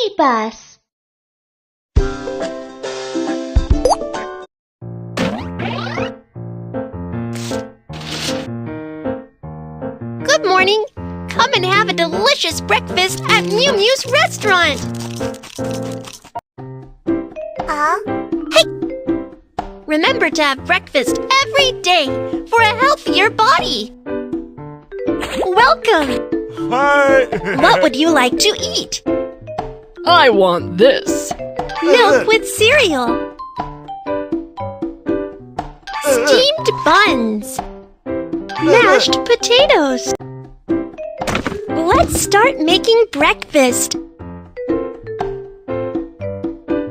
tea bus. Good morning! Come and have a delicious breakfast at Mew Mew's restaurant! Hey! Remember to have breakfast every day for a healthier body! Welcome! Hi! What would you like to eat? I want this. Milk with cereal. Steamed buns. Mashed potatoes. Let's start making breakfast.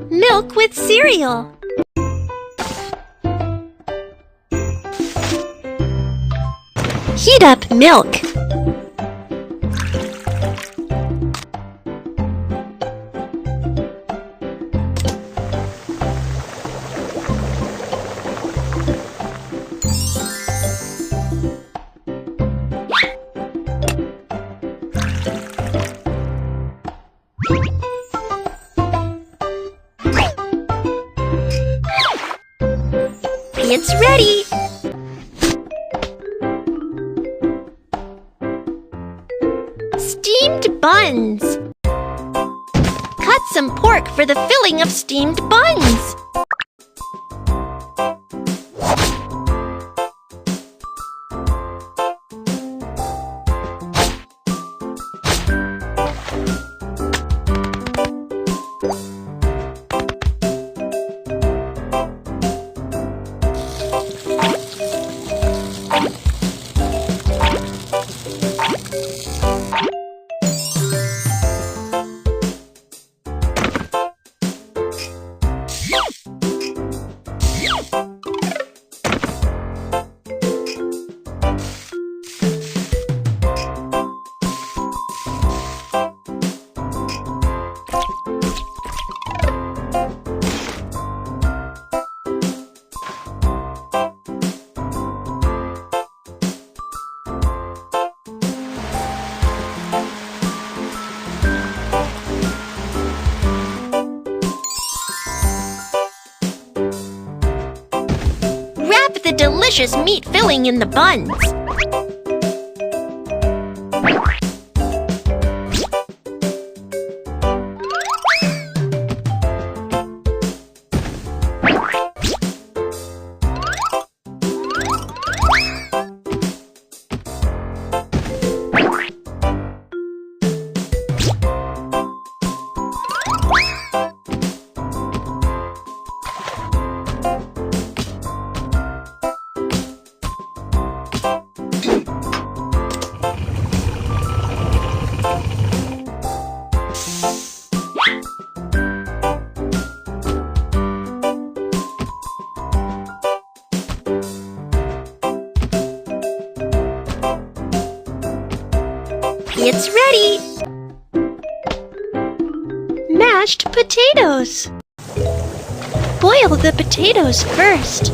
Milk with cereal. Heat up milk. It's ready! Steamed buns. Cut some pork for the filling of steamed buns. Wrap the delicious meat filling in the buns. It's ready! Mashed potatoes. Boil the potatoes first.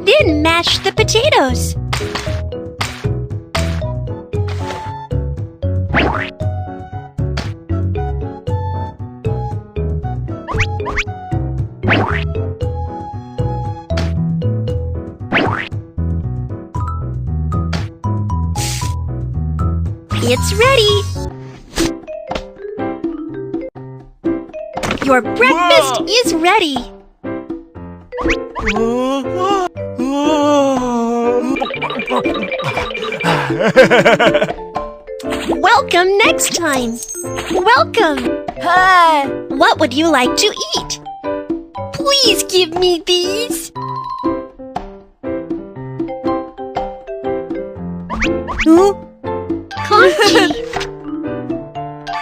Then mash the potatoes. It's ready! Your breakfast is ready! Welcome next time! Welcome! Hi! What would you like to eat? Please give me these! Congee!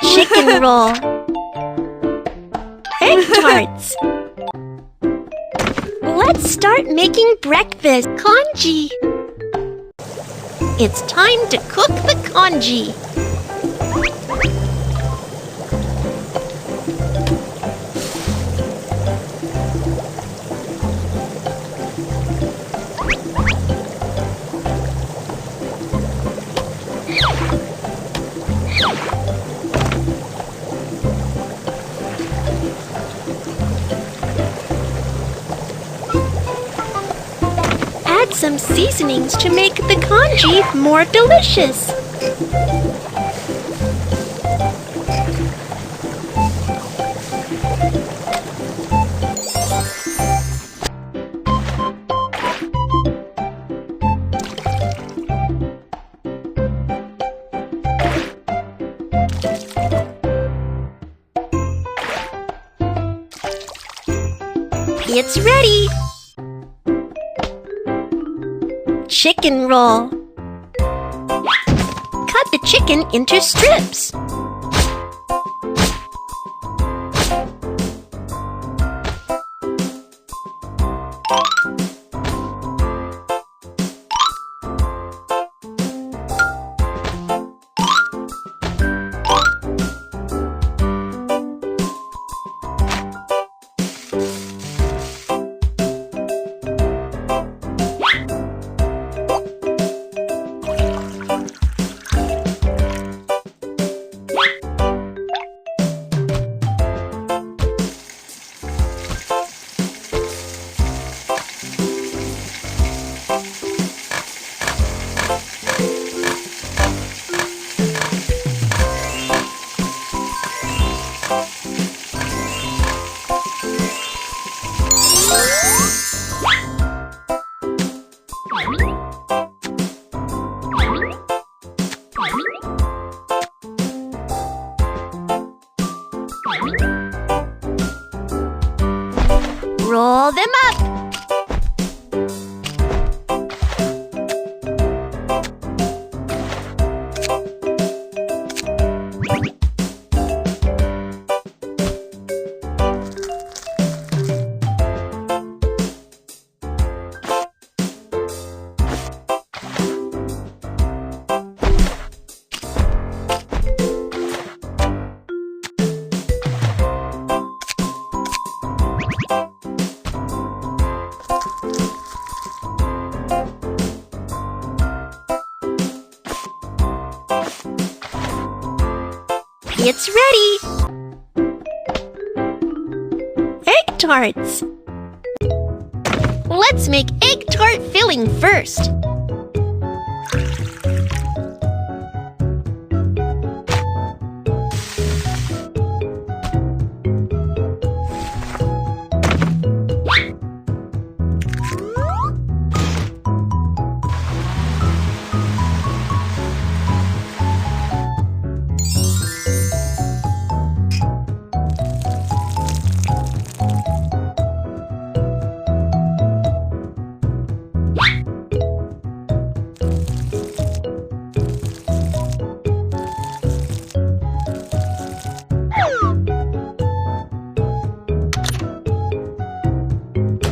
Chicken roll! Egg tarts! Let's start making breakfast congee. It's time to cook the congee. Add some seasonings to make the congee more delicious. It's ready! Chicken roll. Cut the chicken into strips. Roll them up. It's ready! Egg tarts! Let's make egg tart filling first.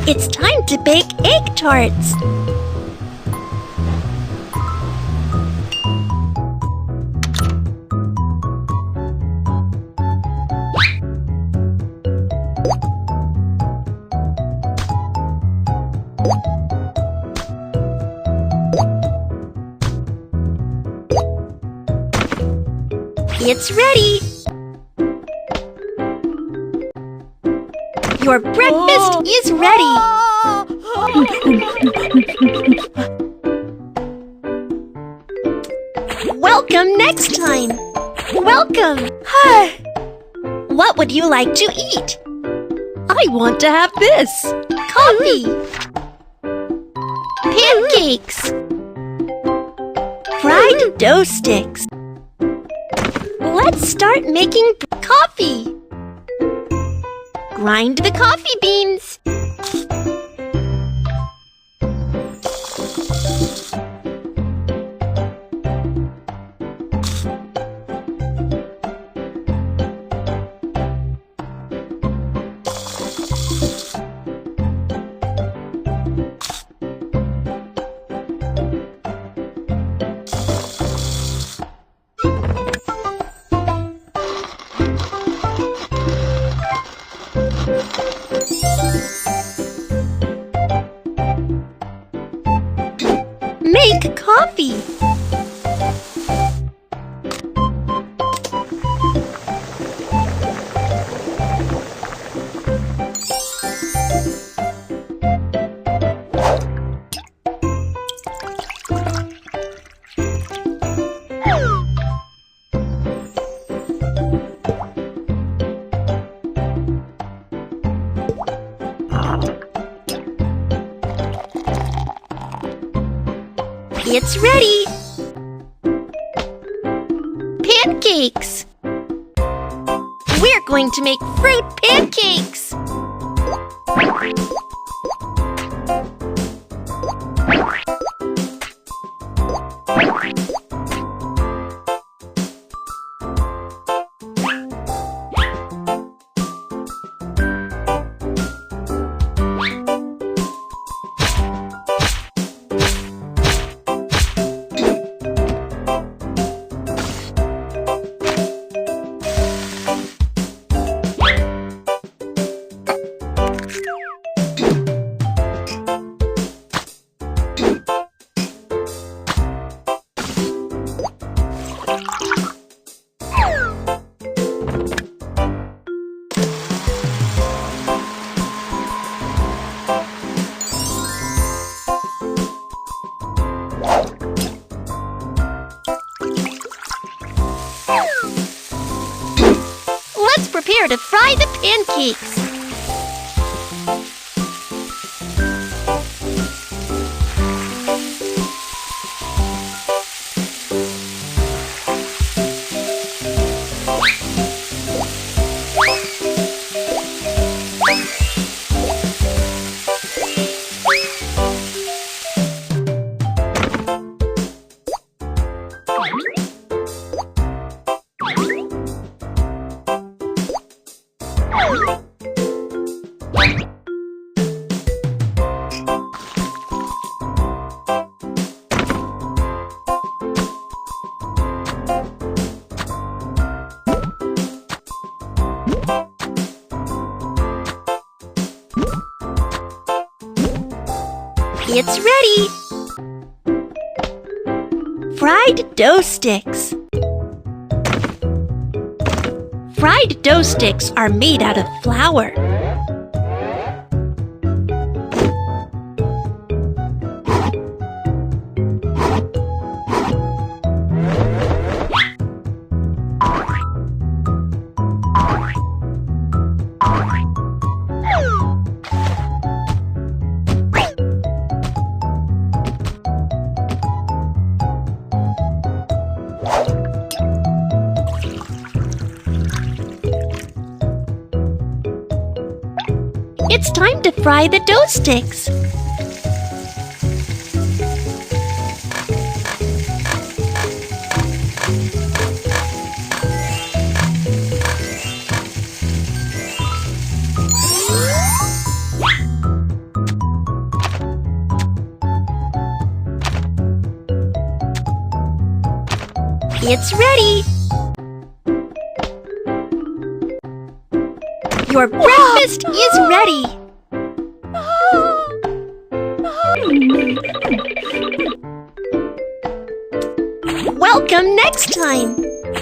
It's time to bake egg tarts. It's ready! Your breakfast is ready! Welcome next time! Welcome! What would you like to eat? I want to have this. Coffee! Pancakes! Fried dough sticks! Let's start making coffee! Grind the coffee beans! It's ready! Pancakes! We're going to make fruit pancakes! Let's prepare to fry the pancakes. It's ready! Fried dough sticks. Fried dough sticks are made out of flour. It's time to fry the dough sticks. It's ready! Your breakfast is ready! Welcome next time!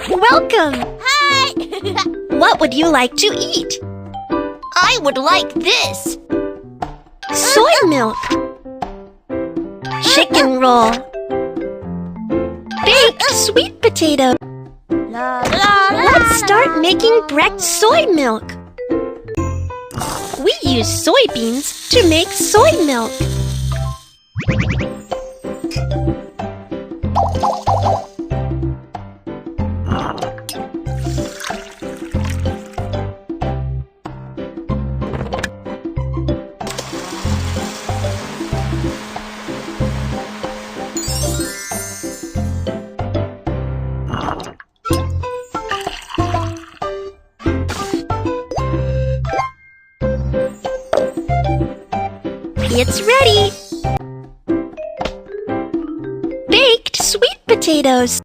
Welcome! Hi! What would you like to eat? I would like this. Soy milk, chicken roll, baked sweet potato. La, la, la, Let's start making breakfast soy milk. We use soybeans to make soy milk. It's ready! Baked sweet potatoes.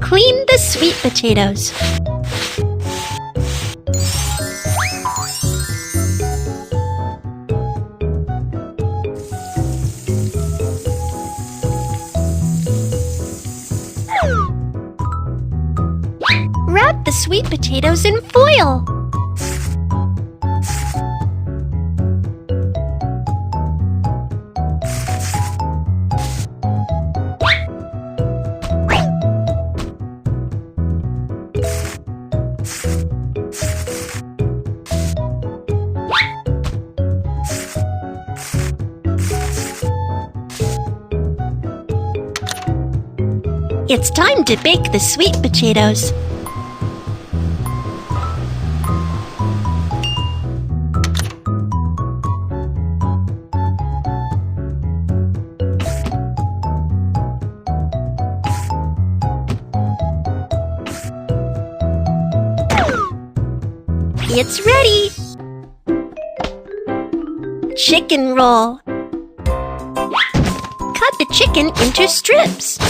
Clean the sweet potatoes. Wrap the sweet potatoes in foil. It's time to bake the sweet potatoes. It's ready! Chicken roll. Cut the chicken into strips.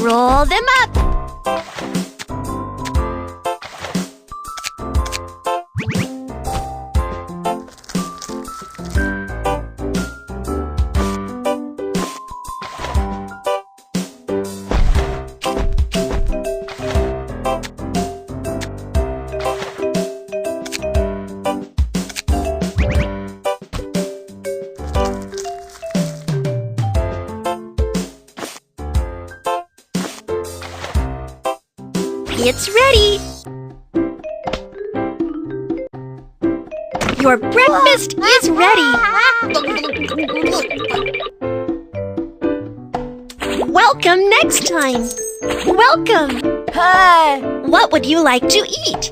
Roll them up. It's ready! Your breakfast is ready! Welcome next time! Welcome! Hi. What would you like to eat?